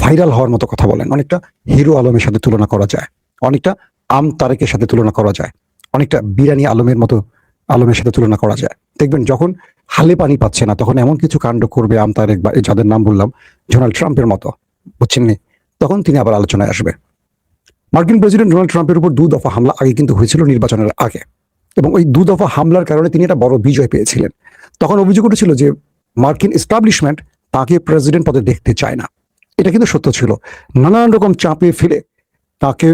Viral হওয়ার মতো কথা বলেন, অনেকটা হিরো আলমের সাথে তুলনা করা যায়, অনেকটা আম তারেকের সাথে তুলনা করা যায়, অনেকটা বিরানি আলমের মতো আলমের সাথে তুলনা করা যায়। দেখবেন যখন হালে পানি পাচ্ছে না তখন এমন কিছু কাণ্ড করবে আম তারেক বা এই যাদের নাম বললাম ডোনাল্ড ট্রাম্পের মতো, বুঝছেন নি? তখন তিনি আবার আলোচনায় আসবে। মার্কিন প্রেসিডেন্ট ডোনাল্ড ট্রাম্পের উপর 2 দফা হামলা আগে কিন্তু হয়েছিল নির্বাচনের আগে, এবং ওই 2 দফা হামলার কারণে তিনি একটা বড় বিজয় পেয়েছিলেন। তখন অভিযোগ উঠেছিল যে মার্কিন এস্টাবলিশমেন্ট তাকে প্রেসিডেন্ট পদে দেখতে চায় না। এটা কিন্তু সত্য ছিল। নানান রকম চাপে ফেলে তাকে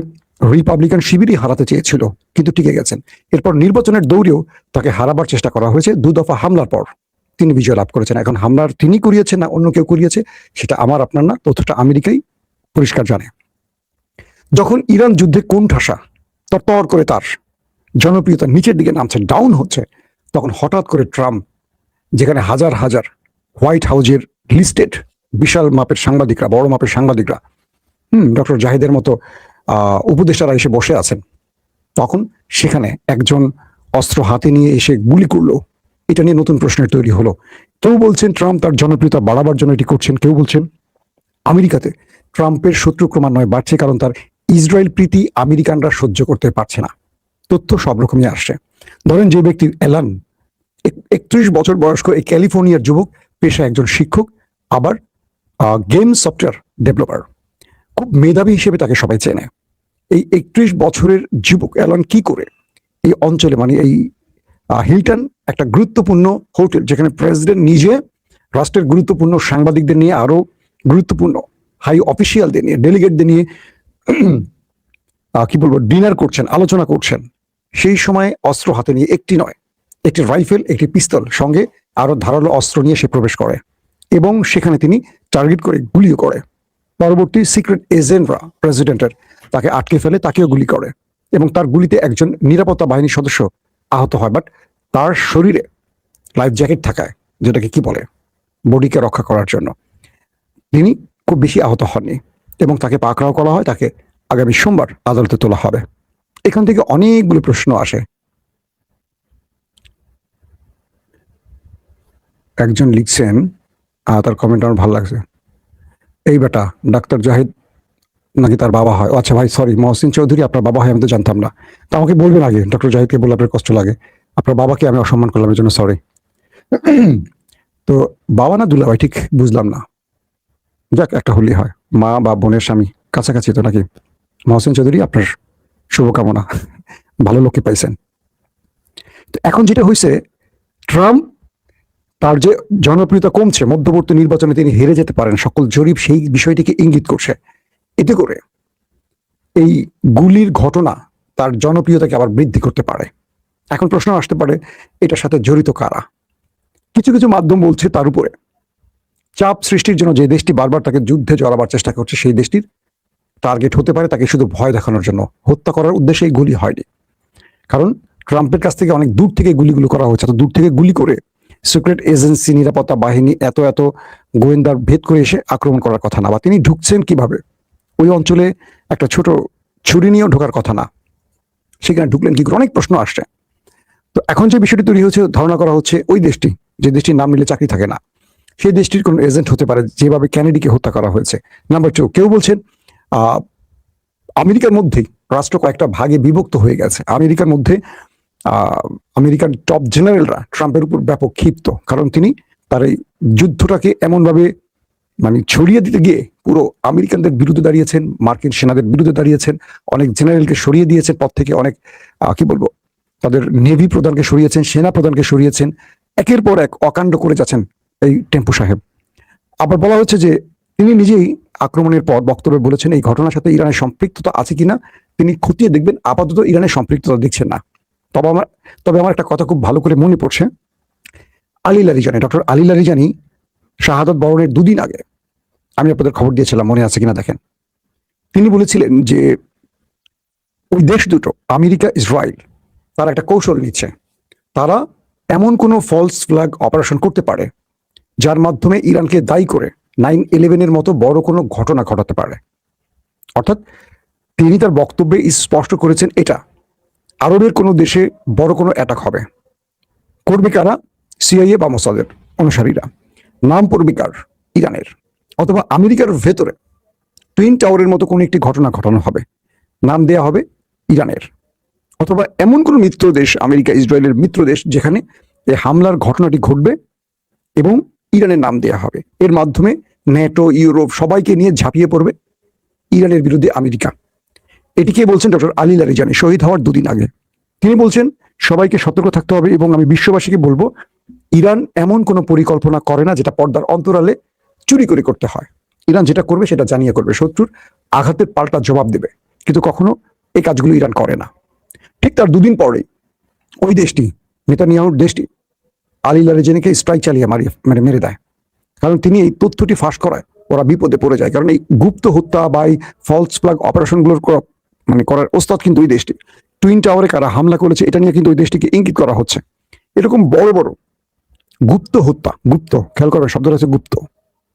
রিপাবলিকান শিবিরই হারাতে চেয়েছিল, কিন্তু টিকে গেছেন। এরপর নির্বাচনের দৌড়েও তাকে হারাবার চেষ্টা করা হয়েছে। 2 দফা হামলার পর তিনি বিজয় লাভ করেছেন। এখন হামলার তিনি করিয়েছেন না অন্য কেউ করিয়েছে সেটা আমার আপনার না, তথ্যটা আমেরিকাই পরিষ্কার জানে। যখন ইরান যুদ্ধে কোণঠাসা, তরতর করে তার জনপ্রিয়তা নিচের দিকে নামছে, ডাউন হচ্ছে, তখন হঠাৎ করে ট্রাম্প, যেখানে হাজার হাজার হোয়াইট হাউজের লিস্টেড বিশাল মাপের সাংবাদিকরা, বড় মাপের সাংবাদিকরা, ডক্টর জাহিদের মতো উপদেষ্টারা এসে বসে আছেন, তখন সেখানে একজন অস্ত্র হাতে নিয়ে এসে গুলি করলো। এটা নিয়ে নতুন প্রশ্নের তৈরি হলো। কেউ বলছেন ট্রাম্প তার জনপ্রিয়তা বাড়াবার জন্য এটি করছেন, কেউ বলছেন আমেরিকাতে ট্রাম্পের শত্রু ক্রমান্বয়ে বাড়ছে কারণ তার ইসরায়েল প্রীতি আমেরিকানরা সহ্য করতে পারছে না। তথ্য সব রকমই আসছে। ধরেন যে ব্যক্তি অ্যালান, 31 বছর বয়স্ক এই ক্যালিফোর্নিয়ার যুবক, পেশা একজন শিক্ষক, আবার গেম সফটওয়্যার ডেভেলপার, খুব মেধাবী হিসেবে তাকে সবাই চেনে। এই 31 বছরের যুবক অ্যালান কি করে এই অঞ্চলে, মানে এই হিলটন, একটা গুরুত্বপূর্ণ হোটেল যেখানে প্রেসিডেন্ট নিজে রাষ্ট্রের গুরুত্বপূর্ণ সাংবাদিকদের নিয়ে, আরো গুরুত্বপূর্ণ হাই অফিসিয়ালদের নিয়ে, ডেলিগেটদের নিয়ে কি বলবো, ডিনার করছেন, আলোচনা করছেন, সেই সময় অস্ত্র হাতে নিয়ে একটি নয়, একটি রাইফেল, একটি পিস্তল, সঙ্গে আরো ধারালো অস্ত্র নিয়ে সে প্রবেশ করে এবং সেখানে তিনি টার্গেট করে গুলিও করে। পরবর্তী সিক্রেট এজেন্টরা প্রেসিডেন্টের তাকে আটকে ফেলে, তাকেও গুলি করে এবং তার গুলিতে একজন নিরাপত্তা বাহিনীর সদস্য আহত হয়। বাট তার শরীরে লাইফ জ্যাকেট থাকায়, যেটাকে কি বলে, বডিকে রক্ষা করার জন্য, তিনি খুব বেশি আহত হননি এবং তাকে পাকড়াও করা হয়। তাকে আগামী সোমবার আদালতে তোলা হবে। এখান থেকে অনেকগুলো প্রশ্ন আসে। একজন লিখছেন, তার কমেন্ট আমার ভালো লাগছে, এই বেটা ডাক্তার জাহিদ নাকি তার বাবা হয়। আচ্ছা ভাই, সরি, মহসিন চৌধুরী আপনার বাবা হয় আমি তো জানতাম না। তো আমাকে বলবেন আগে, ডক্টর জাহিদকে বলে আপনার কষ্ট লাগে, আপনার বাবাকে আমি অসম্মান করলাম, এর জন্য সরি। তো বাবা না দুলাভাই ঠিক বুঝলাম না, যাক একটা হলি হয়, মা বা বোনের স্বামী কাছাকাছি তো নাকি। মহসিন চৌধুরী আপনার শুভকামনা, ভালো লোককে পাইছেন। তো এখন যেটা হয়েছে, ট্রাম্প তার যে জনপ্রিয়তা কমছে, মধ্যবর্তী নির্বাচনে তিনি হেরে যেতে পারেন, সকল জরিপ সেই বিষয়টিকে ইঙ্গিত করছে। এতে করে এই গুলির ঘটনা তার জনপ্রিয়তাকে আবার বৃদ্ধি করতে পারে। এখন প্রশ্ন আসতে পারে এটার সাথে জড়িত কারা। কিছু কিছু মাধ্যম বলছে তার উপরে চাপ সৃষ্টির জন্য যে দেশটি বারবার তাকে যুদ্ধে জড়াবার চেষ্টা করছে সেই দেশটির টার্গেট হতে পারে, তাকে শুধু ভয় দেখানোর জন্য। হত্যা করার উদ্দেশ্যে এই গুলি হয়নি, কারণ ট্রাম্পের কাছ থেকে অনেক দূর থেকে গুলিগুলো করা হয়েছে। তো দূর থেকে গুলি করে সিক্রেট এজেন্সি, নিরাপত্তা বাহিনী এত এত গোয়েন্দার ভেদ করে এসে আক্রমণ করার কথা না, বা তিনি ঢুকছেন কিভাবে, ওই অঞ্চলে একটা ছোট ছুরি নিয়েও ঢোকার কথা না, সেখানে ঢুকলেন কি করে, অনেক প্রশ্ন আসছে। তো এখন যে বিষয়টি তৈরি হচ্ছে, ধারণা করা হচ্ছে ওই দেশটি, যে দেশটির নাম নিলে চাকরি থাকে না, সেই দেশটির কোন এজেন্ট হতে পারে, যেভাবে কেনেডিকে হত্যা করা হয়েছে। নাম্বার 2, কেউ বলছেন আমেরিকার মধ্যেই রাষ্ট্র কয়েকটা ভাগে বিভক্ত হয়ে গেছে। আমেরিকার মধ্যে আমেরিকান টপ জেনারেলরা ট্রাম্পের উপর ব্যাপক ক্ষিপ্ত, কারণ তিনি তার এই যুদ্ধটাকে এমনভাবে মানে ছড়িয়ে দিতে গিয়ে পুরো আমেরিকানদের বিরুদ্ধে দাঁড়িয়েছেন, মার্কিন সেনাদের বিরুদ্ধে দাঁড়িয়েছেন, অনেক জেনারেলকে সরিয়ে দিয়েছেন পদ থেকে, অনেক কি বলবো, তাদের নেভি প্রধানকে সরিয়েছেন, সেনা প্রধানকে সরিয়েছেন, একের পর এক অকাণ্ড করে যাচ্ছেন এই টেম্পু সাহেব। আবার বলা হচ্ছে যে তিনি নিজেই আক্রমণের পর বক্তব্যে বলেছেন এই ঘটনার সাথে ইরানের সম্পৃক্ততা আছে কিনা তিনি খতিয়ে দেখবেন। আপাতত ইরানের সম্পৃক্ততা দেখছেন না। তবে আমার একটা কথা খুব ভালো করে মনে পড়ছে। Ali Larijani, doctor Ali Larijani শাহাদাত বরণের 2 দিন আগে আমি আপনাদের খবর দিয়েছিলাম, মনে আছে কিনা দেখেন। তিনি বলেছিলেন যে ওই দেশ দুটো, আমেরিকা ইসরায়েল, তারা একটা কৌশল নিচ্ছে। তারা এমন কোনো ফলস ফ্ল্যাগ অপারেশন করতে পারে যার মাধ্যমে ইরানকে দায়ী করে 9/11-এর মতো বড় কোনো ঘটনা ঘটাতে পারে। অর্থাৎ তিনি তার বক্তব্যে স্পষ্ট করেছেন এটা আরবের কোনো দেশে বড় কোনো অ্যাটাক হবে, করবে কারা, সিআইএ বা মোসাদের অনুসারীরা, নাম পড়বে কার, ইরানের, অথবা আমেরিকার ভেতরে টুইন টাওয়ারের মতো কোনো একটি ঘটনা ঘটানো হবে, নাম দেয়া হবে ইরানের, অথবা এমন কোনো মিত্র দেশ, আমেরিকা ইসরায়েলের মিত্র দেশ, যেখানে এই হামলার ঘটনাটি ঘটবে এবং ইরানের নাম দেয়া হবে। এর মাধ্যমে ন্যাটো, ইউরোপ সবাইকে নিয়ে ঝাঁপিয়ে পড়বে ইরানের বিরুদ্ধে আমেরিকা। এটিকে বলছেন ডক্টর আলী লারিজানি শহীদ হওয়ার দুদিন আগে। তিনি বলছেন সবাইকে সতর্ক থাকতে হবে এবং আমি বিশ্ববাসীকে বলবো ইরান এমন কোনো পরিকল্পনা করে না যেটা পর্দার অন্তরালে চুরি করে করতে হয়। ইরান যেটা করবে সেটা জানিয়ে করবে, শত্রুর আঘাতের পাল্টা জবাব দেবে, কিন্তু কখনো এই কাজগুলো ইরান করে না। ঠিক তার দুদিন পরেই ওই দেশটি, নেতানিয়াহুর দেশটি, আলী লারিজানিকে স্ট্রাইক চালিয়ে মেরে দেয়। কারণ তিনি এই তথ্যটি ফাঁস করায় ওরা বিপদে পড়ে যায়। কারণ এই গুপ্ত হত্যা বা এই ফলস ফ্ল্যাগ অপারেশনগুলোর করার ওস্তাদ কিন্তু ওই দেশটি। টুইন টাওয়ারে কারা হামলা করেছে এটা নিয়ে কিন্তু ওই দেশটিকে ইঙ্গিত করা হচ্ছে। এরকম বড় বড় গুপ্ত হত্যা, গুপ্ত, খেয়াল করবেন শব্দটা হচ্ছে গুপ্ত।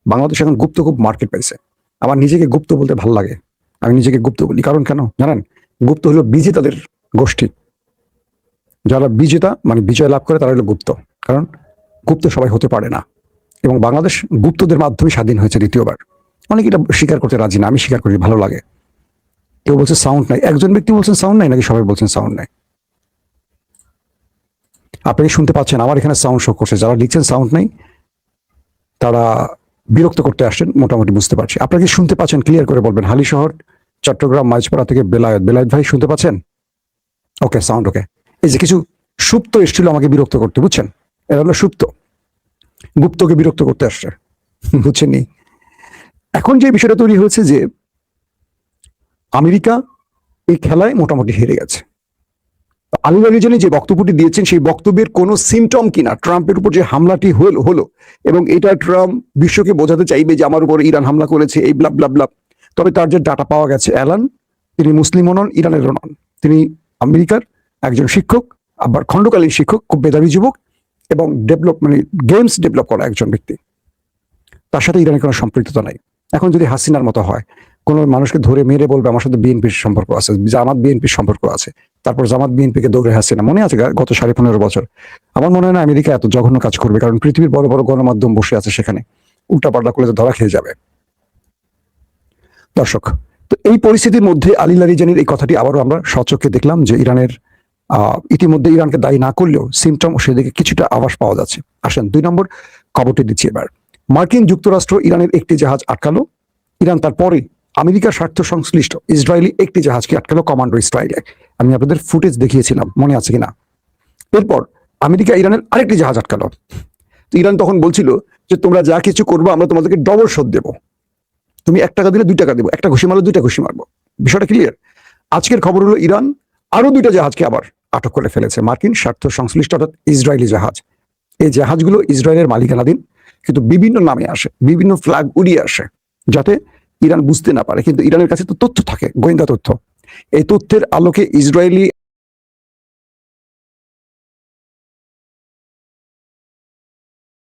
বাংলাদেশ এখন গুপ্ত খুব মার্কেট পাইছে। আমার নিজেকে গুপ্ত বলতে ভালো লাগে, আমি নিজেকে গুপ্ত বলি। কারণ কেন জানেন? গুপ্ত হলো বিজেতাদের গোষ্ঠী। যারা বিজেতা মানে বিজয় লাভ করে তারা হলো গুপ্ত। কারণ গুপ্ত সবাই হতে পারে না, এবং বাংলাদেশ গুপ্তদের মাধ্যমে স্বাধীন হয়েছে দ্বিতীয়বার। অনেকে এটা স্বীকার করতে রাজি না, আমি স্বীকার করি, ভালো লাগে। কেউ বলছে সাউন্ড নাই, একজন ব্যক্তি বলছেন সাউন্ড নাই, নাকি সবাই বলছেন সাউন্ড নাই? আপনি কি শুনতে পাচ্ছেন? আমার এখানে সাউন্ড শো করছে। যারা লিখছেন সাউন্ড নাই তারা বিরক্ত করতে আসছেন, মোটামুটি বুঝতে পারছি। আপনারা কি শুনতে পাচ্ছেন? ক্লিয়ার করে বলবেন। হালিশহর, চট্টগ্রাম, মাইজপাড়া থেকে বেলায়েত, বেলায়েত ভাই শুনতে পাচ্ছেন? ওকে, সাউন্ড ওকে। এই যে কিছু সুপ্ত এসেছিল আমাকে বিরক্ত করতে, বুঝছেন? এরা হলো সুপ্ত, গুপ্তকে বিরক্ত করতে আসছে, বুঝছেন নি? এখন যে বিষয়টা তৈরি হয়েছে যে আমেরিকা এই খেলায় মোটামুটি হেরে গেছে। আলী লারিজানি যে বক্তব্যটি দিয়েছেন সেই বক্তব্যের কোনো সিমটম কিনা ট্রাম্পের উপর যে হামলাটি হলো, এবং এটা ট্রাম্প বিশ্বকে বোঝাতে চাইবে যে আমার উপর ইরান হামলা করেছে, এই ব্লাব ব্লাব ব্লাব। তবে তার যে ডাটা পাওয়া গেছে, অ্যালান তিনি মুসলিমও নন, ইরানেরও নন। তিনি আমেরিকার একজন শিক্ষক, আবার খণ্ডকালীন শিক্ষক, খুব মেধাবী যুবক, এবং গেমস ডেভেলপ করা একজন ব্যক্তি। তার সাথে ইরানের কোনো সম্পৃক্ততা নাই। এখন যদি হাসিনার মতো হয়, কোনো মানুষকে ধরে মেরে বলবে আমার সাথে বিএনপির সম্পর্ক আছে, জামাত বিএনপির সম্পর্ক আছে, তারপর জামাত বিএনপিকে দৌড়ে হাসিনা, মনে আছে গত 15.5 বছর? আমার মনে হয় না আমেরিকা এত জঘন্য কাজ করবে, কারণ পৃথিবীর বড় বড় গণমাধ্যম বসে আছে সেখানে, উল্টাপাল্টা করলে তো ধরা খেয়ে যাবে। দর্শক, তো এই পরিস্থিতির মধ্যে আলী লারিজানির এই কথাটি আবারও আমরা স্বচক্ষে দেখলাম যে ইরানের ইতিমধ্যে ইরানকে দায়ী না করলেও সিমটম সেদিকে কিছুটা আভাস পাওয়া যাচ্ছে। আসেন 2 নম্বর খবরটি দিচ্ছি এবার। মার্কিন যুক্তরাষ্ট্র ইরানের একটি জাহাজ আটকালো। ইরান তারপরে আমেরিকার স্বার্থ সংশ্লিষ্ট ইসরায়েলি একটি জাহাজকে আটকালো কমান্ডো স্ট্রাইকে। আমি আপনাদের ফুটেজ দেখিয়েছিলাম, মনে আছে কিনা? এরপর আমেরিকা ইরানের আরেকটি জাহাজ আটকালো। তো ইরান তখন বলছিল যে তোমরা যা কিছু করবো আমরা তোমাদেরকে ডবল শোধ দেবো, তুমি 1 টাকা দিলে 2 টাকা দেবো, একটা ঘুষি মারলে 2টা ঘুষি মারবো। বিষয়টা ক্লিয়ার? আজকের খবর হলো ইরান আরো 2টা জাহাজকে আবার আটক করে ফেলেছে, মার্কিন স্বার্থ সংশ্লিষ্ট অর্থাৎ ইসরায়েলি জাহাজ। এই জাহাজগুলো ইসরায়েলের মালিকানাধীন, কিন্তু বিভিন্ন নামে আসে, বিভিন্ন ফ্ল্যাগ উড়িয়ে আসে, যাতে ইরান বুঝতে না পারে। কিন্তু ইরানের কাছে তো তথ্য থাকে, গোয়েন্দা তথ্য। এই তথ্যের আলোকে ইসরায়েলি